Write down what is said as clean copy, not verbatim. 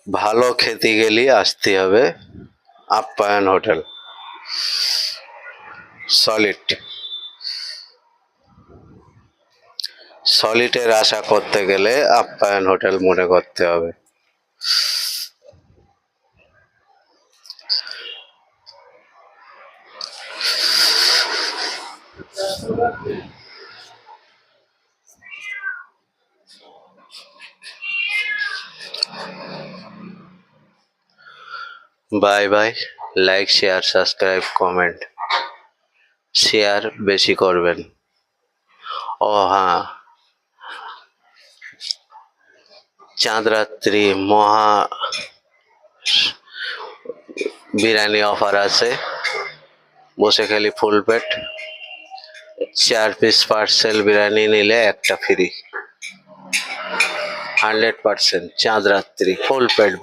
ভালো খেতে গেলে আসতে হবে আপ্যায়ন হোটেল, সলিড। সলিডের আশা করতে গেলে আপ্যায়ন হোটেল মনে করতে হবে। Bye bye. Like, share, subscribe, comment. Share বেশি করবেন। ও হ্যাঁ, চাঁদরাত্রি মহা বিরিয়ানি অফার আছে। বসে খেলি ফুল পেট, 4 পিস পার্সেল বিরিয়ানি নিলে একটা ফ্রি। 100% চাঁদরাত্রি ফুল পেট।